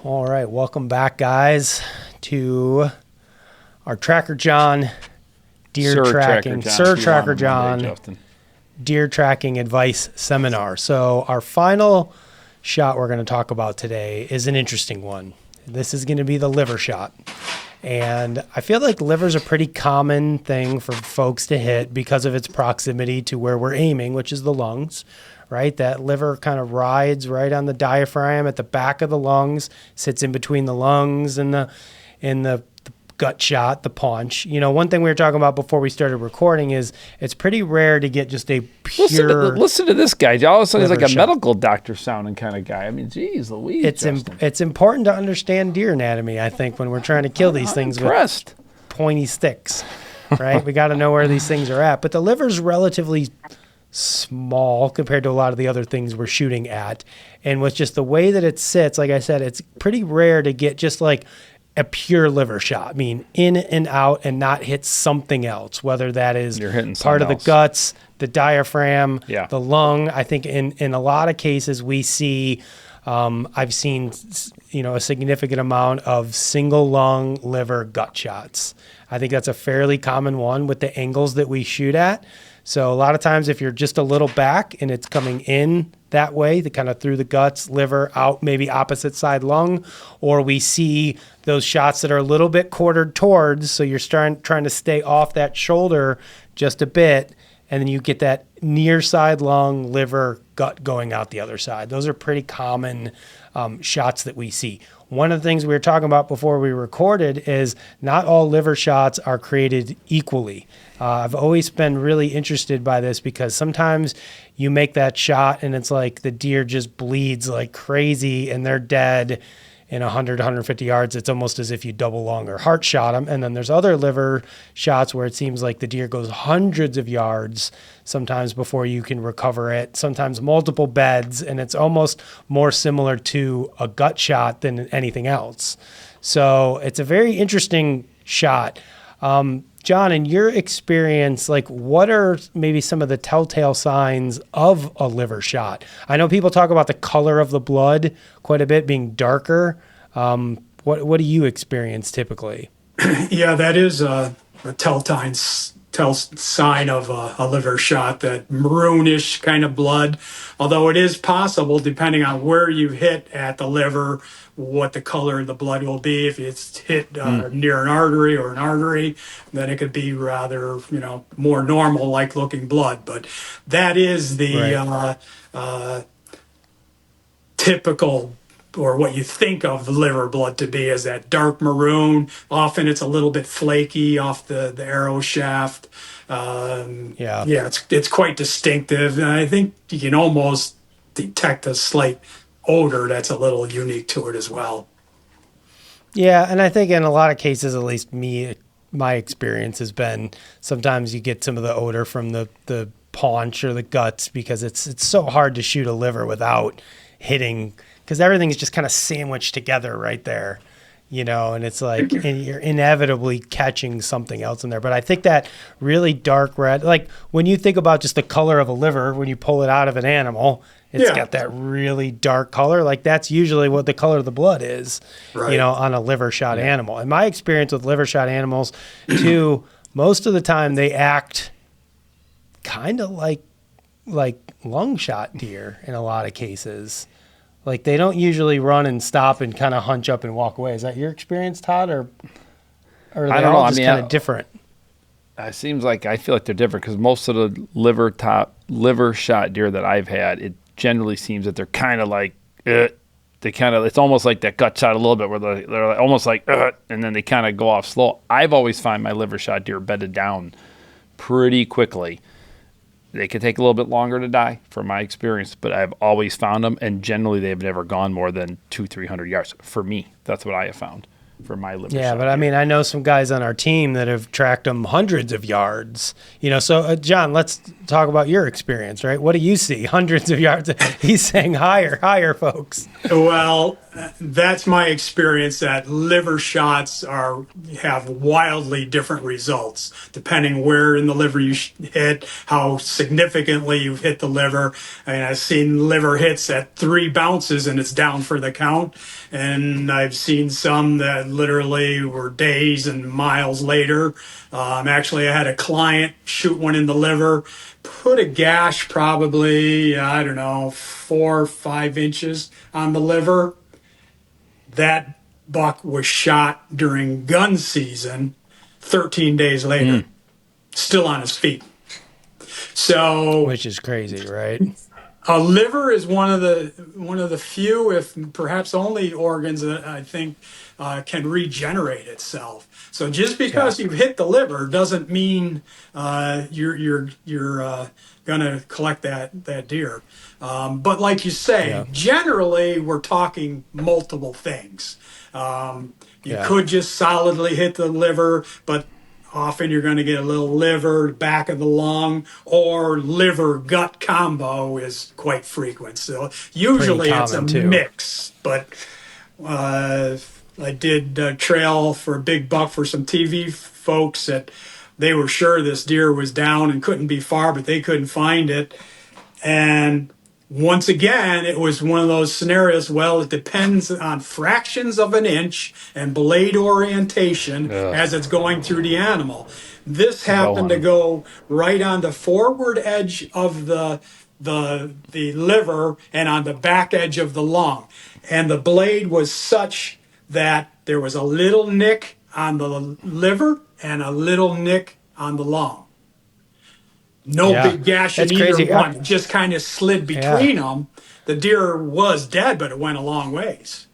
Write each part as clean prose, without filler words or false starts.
All right, welcome back, guys, to our Tracker John deer tracking, Sir Tracker John deer tracking advice seminar. So our final shot we're going to talk about today is an interesting one. This is going to be the liver shot. And I feel like liver's a pretty common thing for folks to hit because of its proximity to where we're aiming, which is the lungs, right? That liver kind of rides right on the diaphragm at the back of the lungs, sits in between the lungs and the gut shot, the paunch. You know, one thing we were talking about before we started recording is it's pretty rare to get just a pure. Listen to this guy. All of a sudden, he's like a medical doctor sounding kind of guy. I mean, geez, Louise. It's important to understand deer anatomy, I think, when we're trying to kill these things with pointy sticks, right? We got to know where these things are at. But the liver's relatively small compared to a lot of the other things we're shooting at. And with just the way that it sits, like I said, it's pretty rare to get just like a pure liver shot. I mean, in and out and not hit something else, whether that is part of the guts, the diaphragm, the lung. I think in a lot of cases we see, I've seen, a significant amount of single lung liver gut shots. I think that's a fairly common one with the angles that we shoot at. So a lot of times if you're just a little back and it's coming in that way, the kind of through the guts, liver, out, maybe opposite side lung, or we see those shots that are a little bit quartered towards, so you're trying to stay off that shoulder just a bit, and then you get that near side lung, liver, gut going out the other side. Those are pretty common shots that we see. One of the things we were talking about before we recorded is not all liver shots are created equally. I've always been really interested by this because sometimes you make that shot and it's like the deer just bleeds like crazy and they're dead in 100, 150 yards. It's almost as if you double lung or heart shot them. And then there's other liver shots where it seems like the deer goes hundreds of yards sometimes before you can recover it, sometimes multiple beds, and it's almost more similar to a gut shot than anything else. So it's a very interesting shot. John, in your experience, like what are maybe some of the telltale signs of a liver shot? I know people talk about the color of the blood quite a bit being darker. What do you experience typically? Yeah, that is a telltale sign of a liver shot, that maroonish kind of blood. Although it is possible, depending on where you hit at the liver, what the color of the blood will be. If it's hit near an artery, then it could be rather, more normal like looking blood. But that is the typical, or what you think of liver blood to be, is that dark maroon. Often it's a little bit flaky off the arrow shaft. It's quite distinctive. And I think you can almost detect a slight odor that's a little unique to it as well. Yeah, and I think in a lot of cases, at least my experience has been sometimes you get some of the odor from the paunch or the guts because it's so hard to shoot a liver without hitting, because everything is just kind of sandwiched together right there, and it's like and you're inevitably catching something else in there. But I think that really dark red, like when you think about just the color of a liver, when you pull it out of an animal, it's got that really dark color. Like that's usually what the color of the blood is, on a liver shot animal. In my experience with liver shot animals too, most of the time they act kind of like lung shot deer in a lot of cases. Like they don't usually run and stop and kind of hunch up and walk away. Is that your experience, Todd, or are they all just kind of different? It seems like I feel like they're different because most of the liver shot deer that I've had, it generally seems that they're kind of like it's almost like that gut shot a little bit where they're almost like and then they kind of go off slow. I've always find my liver shot deer bedded down pretty quickly. They could take a little bit longer to die, from my experience, but I've always found them, and generally they've never gone more than 200-300 yards. For me, that's what I have found for my liver shot. Yeah, but I mean, I know some guys on our team that have tracked them hundreds of yards. So John, let's talk about your experience, right? What do you see? Hundreds of yards. He's saying higher, folks. Well, That's my experience, that liver shots have wildly different results depending where in the liver you hit, how significantly you've hit the liver. I mean, I've seen liver hits at 3 bounces and it's down for the count, and I've seen some that literally were days and miles later. Actually, I had a client shoot one in the liver, put a gash probably, I don't know, 4 or 5 inches on the liver. That buck was shot during gun season 13 days later, still on his feet. So, which is crazy, right? a liver is one of the few, if perhaps only, organs that I think can regenerate itself. So just because you've hit the liver doesn't mean you're gonna collect that deer. But like you say, generally we're talking multiple things. You could just solidly hit the liver, but often you're going to get a little liver, back of the lung, or liver gut combo is quite frequent. So usually it's a mix. But I did trail for a big buck for some TV folks that they were sure this deer was down and couldn't be far, but they couldn't find it. And once again, it was one of those scenarios. Well, it depends on fractions of an inch and blade orientation as it's going through the animal. This happened to go right on the forward edge of the liver and on the back edge of the lung. And the blade was such that there was a little nick on the liver and a little nick on the lung. No big gash in either one. It just kind of slid between them. The deer was dead, but it went a long ways.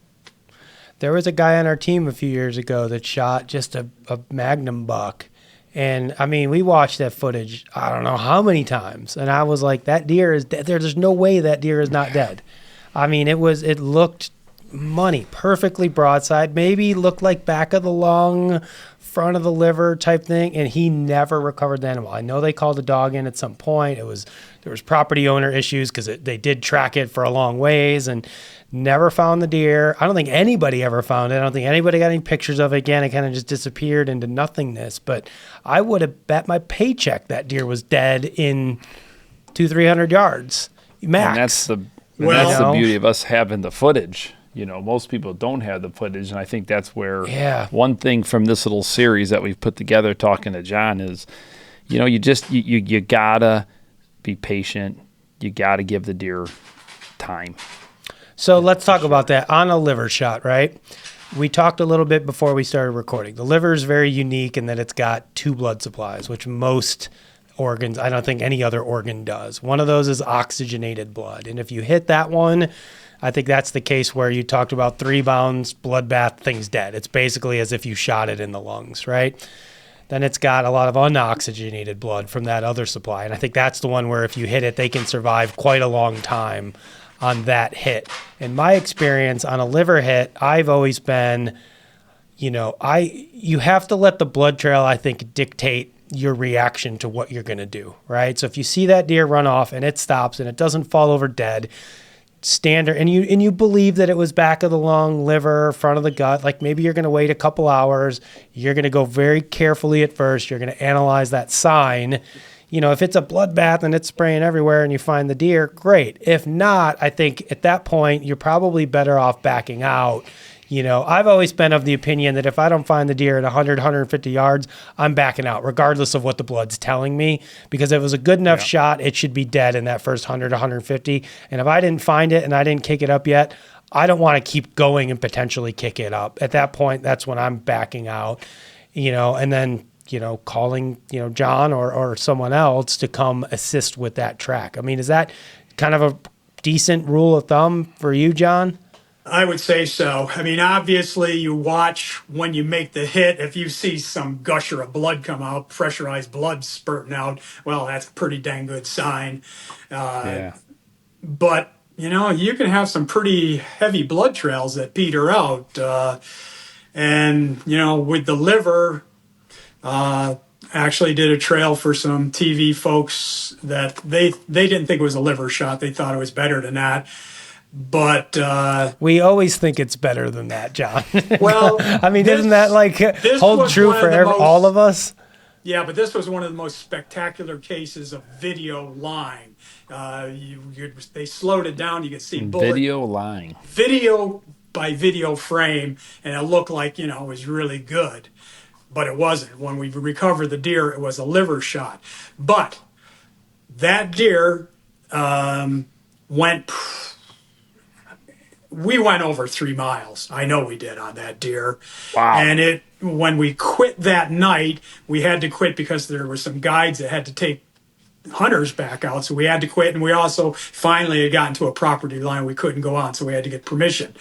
There was a guy on our team a few years ago that shot just a magnum buck. And, I mean, we watched that footage I don't know how many times. And I was like, that deer is dead. There's no way that deer is not dead. I mean, it looked money, perfectly broadside. Maybe looked like back of the lung, front of the liver type thing, and he never recovered the animal. I know they called a dog in at some point. There was property owner issues because they did track it for a long ways and never found the deer. I don't think anybody ever found it. I don't think anybody got any pictures of it again. It kind of just disappeared into nothingness. But I would have bet my paycheck that deer was dead in 200-300 yards max. And that's the beauty of us having the footage. You know, most people don't have the footage, and I think that's where one thing from this little series that we've put together talking to John is, you know, you gotta be patient. You gotta give the deer time. So let's talk about that on a liver shot, right? We talked a little bit before we started recording. The liver is very unique in that it's got 2 blood supplies, which most organs, I don't think any other organ does. One of those is oxygenated blood. And if you hit that one, I think that's the case where you talked about 3 bounds, bloodbath, thing's dead. It's basically as if you shot it in the lungs, right? Then it's got a lot of unoxygenated blood from that other supply. And I think that's the one where if you hit it, they can survive quite a long time on that hit. In my experience on a liver hit, I've always been, you have to let the blood trail, I think, dictate your reaction to what you're going to do, right? So if you see that deer run off and it stops and it doesn't fall over dead, standard, and you believe that it was back of the lung, liver, front of the gut, like maybe you're going to wait a couple hours. You're going to go very carefully at first. You're going to analyze that sign. If it's a bloodbath and it's spraying everywhere and you find the deer, great. If not, I think at that point, you're probably better off backing out. I've always been of the opinion that if I don't find the deer at 100, 150 yards, I'm backing out, regardless of what the blood's telling me. Because if it was a good enough shot, it should be dead in that first 100, 150. And if I didn't find it and I didn't kick it up yet, I don't want to keep going and potentially kick it up. At that point, that's when I'm backing out, and then, calling, John or someone else to come assist with that track. I mean, is that kind of a decent rule of thumb for you, John? I would say so. I mean, obviously, you watch when you make the hit. If you see some gusher of blood come out, pressurized blood spurting out, well, that's a pretty dang good sign. But, you can have some pretty heavy blood trails that peter out. And, with the liver, actually did a trail for some TV folks that they didn't think it was a liver shot. They thought it was better than that. But we always think it's better than that, John. well, I mean, isn't that like hold true for all of us? Yeah, but this was one of the most spectacular cases of video lying. They slowed it down. You could see video lying, video by video frame, and it looked like it was really good, but it wasn't. When we recovered the deer, it was a liver shot. But that deer went. We went over 3 miles. I know we did on that deer. Wow. And when we quit that night, we had to quit because there were some guides that had to take hunters back out. So we had to quit. And we also finally had gotten to a property line we couldn't go on. So we had to get permission.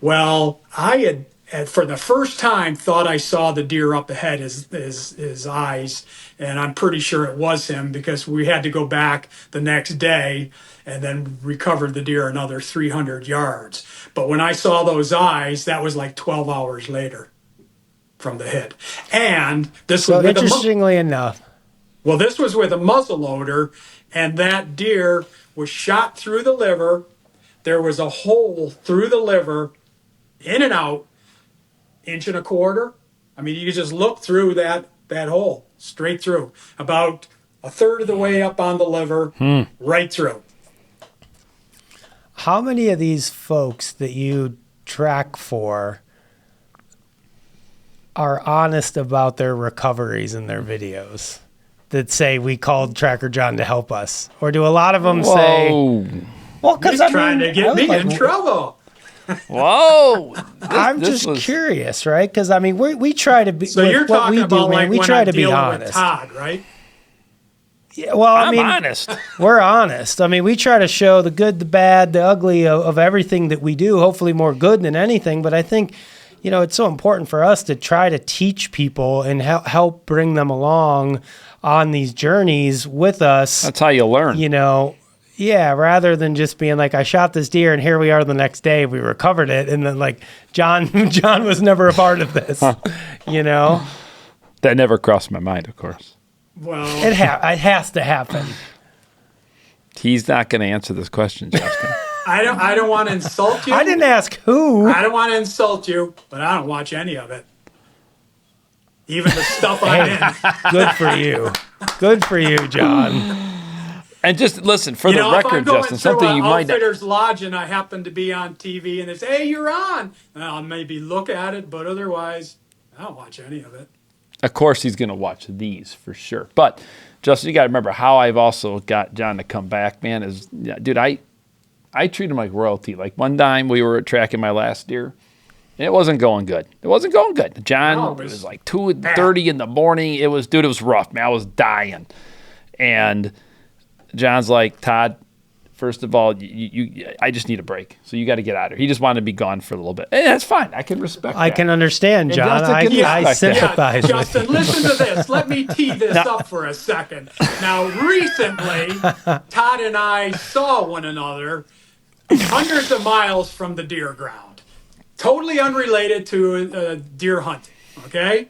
Well, I had for the first time, thought I saw the deer up ahead, his eyes. And I'm pretty sure it was him because we had to go back the next day and then recovered the deer another 300 yards. But when I saw those eyes, that was like 12 hours later from the hit. And this was interestingly enough. Well, this was with a muzzleloader, and that deer was shot through the liver. There was a hole through the liver, in and out, 1.25 inches. I mean, you could just look through that hole, straight through, about a third of the way up on the liver, right through. How many of these folks that you track for are honest about their recoveries in their videos that say we called Tracker John to help us? Or do a lot of them say, well, because I'm trying to get me in trouble. Whoa! I'm just curious, right? Because I mean, we try to be. So you're talking about like we when try I'm to be dealing honest. with Todd, right? Yeah, well, I mean, honest. We're honest. I mean, we try to show the good, the bad, the ugly of everything that we do. Hopefully, more good than anything. But I think, it's so important for us to try to teach people and help bring them along on these journeys with us. That's how you learn. Yeah, rather than just being like, I shot this deer and here we are the next day, we recovered it. And then like, John was never a part of this, That never crossed my mind, of course. Well, it has to happen. He's not going to answer this question, Justin. I don't want to insult you. I didn't ask who. I don't want to insult you, but I don't watch any of it. Even the stuff I'm in. Good for you. Good for you, John. And just listen, for the record, Justin, something you might not. Outfitters Lodge and I happen to be on TV and they say, hey, you're on. I'll maybe look at it, but otherwise, I don't watch any of it. Of course, he's going to watch these for sure. But, Justin, you got to remember how I've also got John to come back, man, is, dude, I treat him like royalty. Like one time we were tracking my last deer. And it wasn't going good. John, it was like 2:30 in the morning. It was rough, man. I was dying. And John's like, Todd, first of all, I just need a break. So you got to get out of here. He just wanted to be gone for a little bit. And that's fine. I can respect that. I can understand, John. I sympathize with Justin, you. listen to this. Let me tee this up for a second. Now, recently, Todd and I saw one another hundreds of miles from the deer ground. Totally unrelated to deer hunting, okay?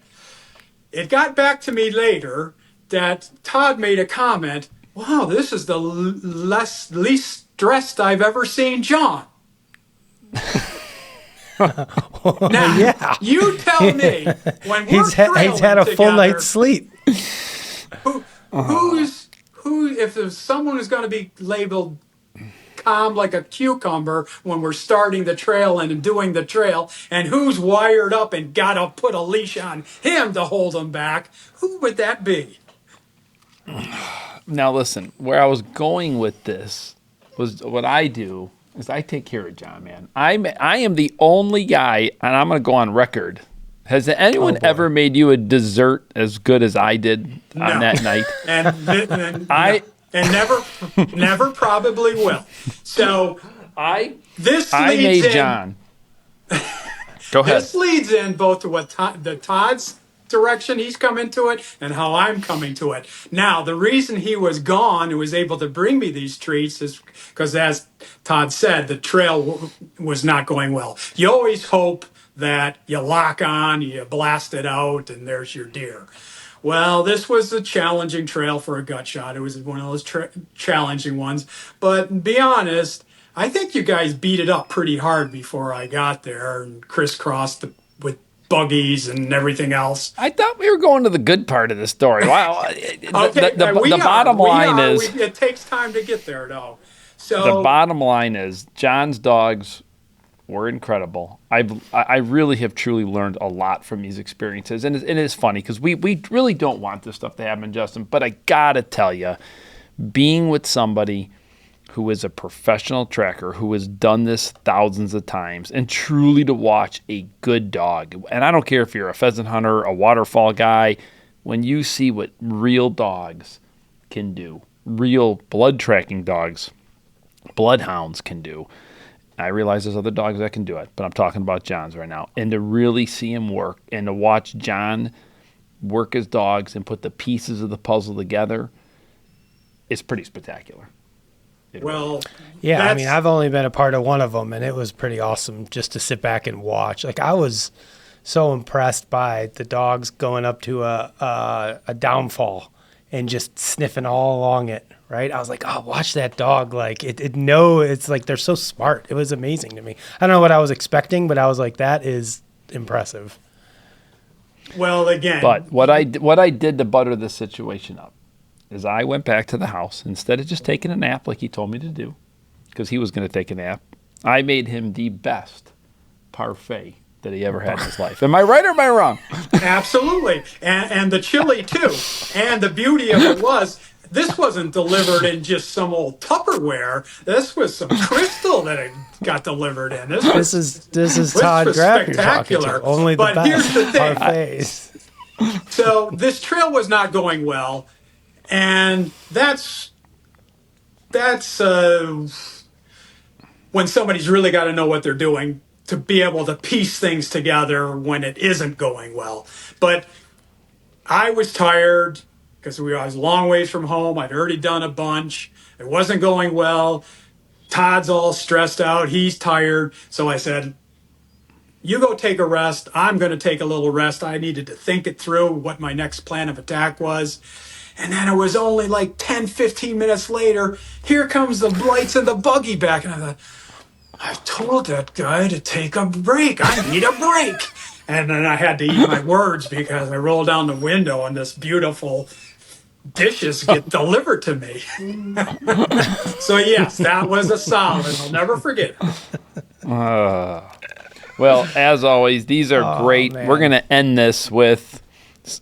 It got back to me later that Todd made a comment, wow, this is the least stressed I've ever seen John. Now, yeah. you tell me when we're he's had a full night's sleep. Who if someone is going to be labeled calm like a cucumber when we're starting the trail and doing the trail, and who's wired up and got to put a leash on him to hold him back, who would that be? Now, listen, where I was going with this was what I do is I take care of John, man. I am the only guy, and I'm going to go on record. Has anyone ever made you a dessert as good as I did on that night? And never probably will. So I made John. Go ahead. This leads in both to what Todd's direction he's coming to it and how I'm coming to it. Now, the reason he was gone and was able to bring me these treats is because, as Todd said, the trail was not going well. You always hope that you lock on, you blast it out, and there's your deer. Well, this was a challenging trail for a gut shot. It was one of those challenging ones. But be honest, I think you guys beat it up pretty hard before I got there and crisscrossed with buggies and everything else. I thought we were going to the good part of the story. Wow. Okay, The bottom line is it takes time to get there, though. So the bottom line is John's dogs were incredible. I really have truly learned a lot from these experiences, and it is funny because we really don't want this stuff to happen, Justin. But I gotta tell you, being with somebody who is a professional tracker, who has done this thousands of times, and truly to watch a good dog. And I don't care if you're a pheasant hunter, a waterfall guy, when you see what real dogs can do, real blood tracking dogs, bloodhounds can do. I realize there's other dogs that can do it, but I'm talking about John's right now. And to really see him work and to watch John work his dogs and put the pieces of the puzzle together, it's pretty spectacular. Well, yeah, I mean, I've only been a part of one of them, and it was pretty awesome just to sit back and watch. Like, I was so impressed by the dogs going up to a downfall and just sniffing all along it, right? I was like, oh, watch that dog. Like, it's like they're so smart. It was amazing to me. I don't know what I was expecting, but I was like, that is impressive. Well, again. But what I did to butter the situation up is I went back to the house. Instead of just taking a nap like he told me to do, because he was going to take a nap, I made him the best parfait that he ever had in his life. Am I right or am I wrong? Absolutely. And the chili, too. And the beauty of it was, this wasn't delivered in just some old Tupperware. This was some crystal that it got delivered in. This is Todd Graff you're talking to. Only the but best here's the thing. parfaits. So this trail was not going well. And that's when somebody's really got to know what they're doing to be able to piece things together when it isn't going well. But I was tired because I was a long ways from home. I'd already done a bunch. It wasn't going well. Todd's all stressed out. He's tired. So I said, you go take a rest. I'm going to take a little rest. I needed to think it through what my next plan of attack was. And then it was only like 10, 15 minutes later, here comes the lights and the buggy back. And I thought, I told that guy to take a break. I need a break. And then I had to eat my words because I rolled down the window and this beautiful dishes get delivered to me. So yes, that was a solid. I'll never forget it. Well, as always, these are great. Man. We're going to end this with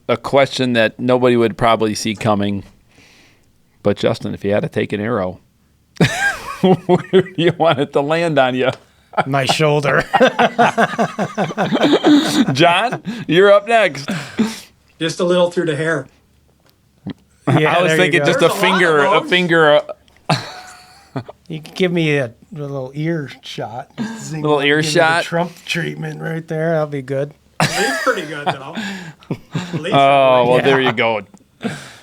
a question that nobody would probably see coming. But Justin, if you had to take an arrow, where do you want it to land on you? My shoulder. John, you're up next. Just a little through the hair. Yeah, I was thinking just a finger. You could give me a little ear shot. Little ear Give me shot? the Trump treatment right there. That'll be good. He's pretty good, though. There you go.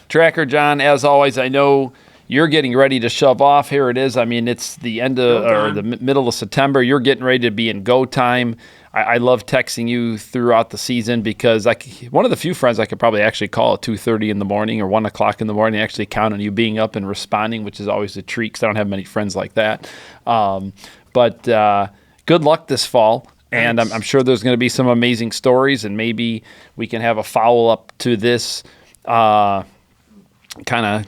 Tracker John, as always, I know you're getting ready to shove off. Here it is. I mean, it's the end of or the middle of September. You're getting ready to be in go time. I love texting you throughout the season because one of the few friends I could probably actually call at 2:30 in the morning or 1 o'clock in the morning, actually count on you being up and responding, which is always a treat because I don't have many friends like that. But good luck this fall. And I'm sure there's going to be some amazing stories, and maybe we can have a follow-up to this kind of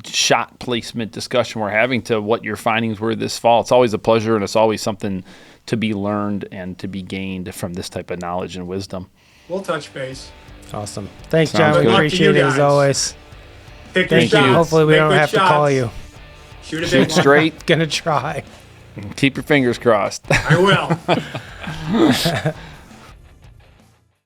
shot placement discussion we're having to what your findings were this fall. It's always a pleasure, and it's always something to be learned and to be gained from this type of knowledge and wisdom. We'll touch base. Awesome. Thanks, Sounds John. good. We appreciate it as always. Thank you. Hopefully we don't have to call you. Shoot a big one. Straight. Gonna try. Keep your fingers crossed. I will.